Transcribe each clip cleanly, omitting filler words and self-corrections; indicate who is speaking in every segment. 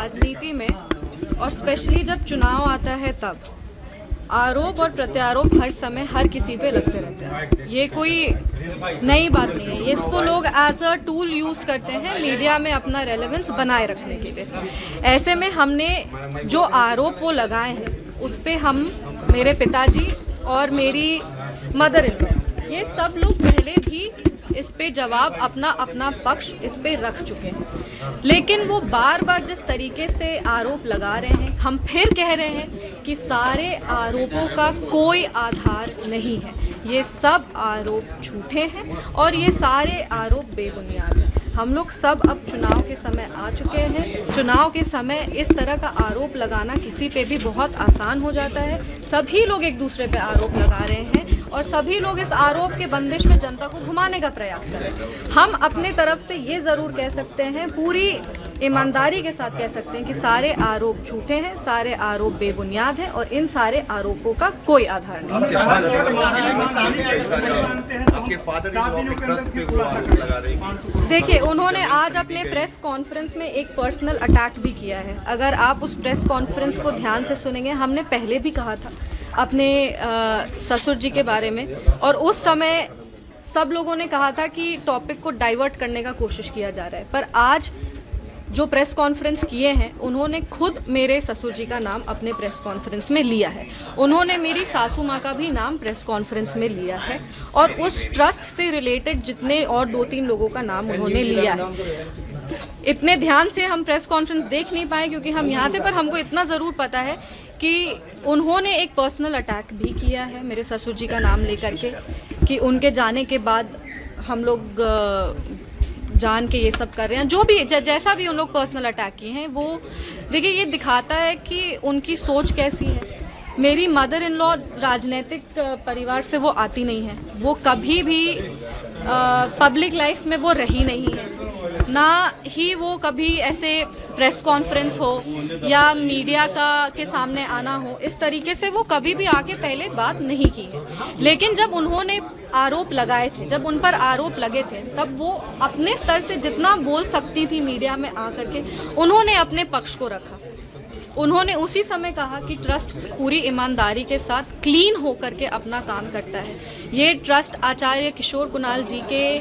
Speaker 1: राजनीति में और स्पेशली जब चुनाव आता है तब आरोप और प्रत्यारोप हर समय हर किसी पे लगते रहते हैं। ये कोई नई बात नहीं है, इसको लोग एज अ टूल यूज़ करते हैं मीडिया में अपना रेलेवेंस बनाए रखने के लिए। ऐसे में हमने जो आरोप वो लगाए हैं उस पे हम, मेरे पिताजी और मेरी मदर इन लॉ, ये सब लोग पहले भी इस पे जवाब अपना अपना पक्ष इस पे रख चुके हैं। लेकिन वो बार बार जिस तरीके से आरोप लगा रहे हैं, हम फिर कह रहे हैं कि सारे आरोपों का कोई आधार नहीं है, ये सब आरोप झूठे हैं और ये सारे आरोप बेबुनियाद हैं। हम लोग सब अब चुनाव के समय आ चुके हैं। चुनाव के समय इस तरह का आरोप लगाना किसी पे भी बहुत आसान हो जाता है। सभी लोग एक दूसरे पे आरोप लगा रहे हैं और सभी लोग इस आरोप के बंदिश में जनता को घुमाने का प्रयास कर रहे हैं। हम अपने तरफ से ये ज़रूर कह सकते हैं, पूरी ईमानदारी के साथ कह सकते हैं कि सारे आरोप झूठे हैं, सारे आरोप बेबुनियाद हैं और इन सारे आरोपों का कोई आधार नहीं। देखिए, उन्होंने आज अपने प्रेस कॉन्फ्रेंस में एक पर्सनल अटैक भी किया है। अगर आप उस प्रेस कॉन्फ्रेंस को ध्यान से सुनेंगे, हमने पहले भी कहा था अपने ससुर जी के बारे में, और उस समय सब लोगों ने कहा था कि टॉपिक को डाइवर्ट करने का कोशिश किया जा रहा है। पर आज जो प्रेस कॉन्फ्रेंस किए हैं, उन्होंने खुद मेरे ससुर जी का नाम अपने प्रेस कॉन्फ्रेंस में लिया है। उन्होंने मेरी सासू माँ का भी नाम प्रेस कॉन्फ्रेंस में लिया है और उस ट्रस्ट से रिलेटेड जितने और 2-3 लोगों का नाम उन्होंने लिया है। इतने ध्यान से हम प्रेस कॉन्फ्रेंस देख नहीं पाए क्योंकि हम यहाँ थे, पर हमको इतना ज़रूर पता है कि उन्होंने एक पर्सनल अटैक भी किया है मेरे ससुर जी का नाम लेकर के, कि उनके जाने के बाद हम लोग जान के ये सब कर रहे हैं। जो भी जैसा भी उन लोग पर्सनल अटैक किए हैं, वो देखिए ये दिखाता है कि उनकी सोच कैसी है। मेरी मदर इन लॉ राजनीतिक परिवार से वो आती नहीं है, वो कभी भी पब्लिक लाइफ में वो रही नहीं है, ना ही वो कभी ऐसे प्रेस कॉन्फ्रेंस हो या मीडिया के सामने आना हो, इस तरीके से वो कभी भी आके पहले बात नहीं की है। लेकिन जब उन्होंने आरोप लगाए थे, जब उन पर आरोप लगे थे, तब वो अपने स्तर से जितना बोल सकती थी मीडिया में आकर के, उन्होंने अपने पक्ष को रखा। उन्होंने उसी समय कहा कि ट्रस्ट पूरी ईमानदारी के साथ क्लीन होकर के अपना काम करता है। ये ट्रस्ट आचार्य किशोर कुणाल जी के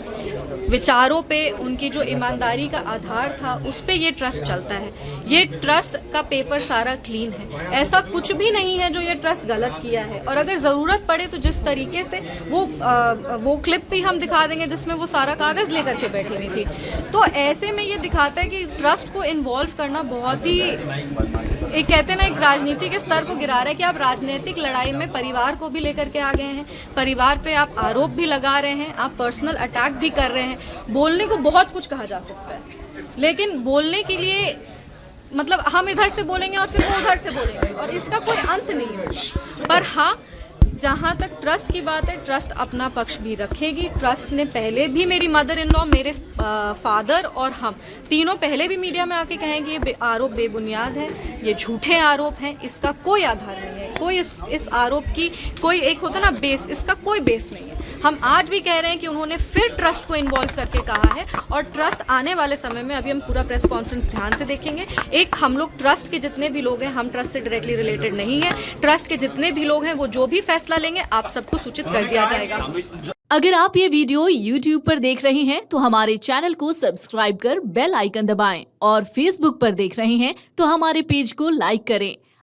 Speaker 1: विचारों पे, उनकी जो ईमानदारी का आधार था, उस पे ये ट्रस्ट चलता है। ये ट्रस्ट का पेपर सारा क्लीन है, ऐसा कुछ भी नहीं है जो ये ट्रस्ट गलत किया है। और अगर ज़रूरत पड़े तो जिस तरीके से वो क्लिप भी हम दिखा देंगे जिसमें वो सारा कागज़ लेकर के बैठी हुई थी। तो ऐसे में ये दिखाता है कि ट्रस्ट को इन्वॉल्व करना बहुत ही, एक कहते हैं ना, एक राजनीति के स्तर को गिरा रहा है कि आप राजनीतिक लड़ाई में परिवार को भी लेकर के आ गए हैं, परिवार पे आप आरोप भी लगा रहे हैं, आप पर्सनल अटैक भी कर रहे हैं। बोलने को बहुत कुछ कहा जा सकता है, लेकिन बोलने के लिए मतलब हम इधर से बोलेंगे और फिर वो उधर से बोलेंगे और इसका कोई अंत नहीं है। पर हाँ, जहाँ तक ट्रस्ट की बात है, ट्रस्ट अपना पक्ष भी रखेगी। ट्रस्ट ने पहले भी, मेरी मदर इन लॉ, मेरे फादर और हम तीनों पहले भी मीडिया में आके कहें कि ये आरोप बेबुनियाद है, ये झूठे आरोप हैं, इसका कोई आधार नहीं है, कोई इस आरोप की कोई, एक होता ना बेस, इसका कोई बेस नहीं है। हम आज भी कह रहे हैं कि उन्होंने फिर ट्रस्ट को इन्वॉल्व करके कहा है और ट्रस्ट आने वाले समय में, अभी हम पूरा प्रेस कॉन्फ्रेंस ध्यान से देखेंगे। एक, हम लोग ट्रस्ट के जितने भी लोग हैं, हम ट्रस्ट से डायरेक्टली रिलेटेड नहीं है, ट्रस्ट के जितने भी लोग हैं वो जो भी फैसला लेंगे आप सबको सूचित कर दिया जाएगा।
Speaker 2: अगर आप ये वीडियो YouTube पर देख रहे हैं तो हमारे चैनल को सब्सक्राइब कर बेल आइकन दबाएं और Facebook पर देख रहे हैं तो हमारे पेज को लाइक करें।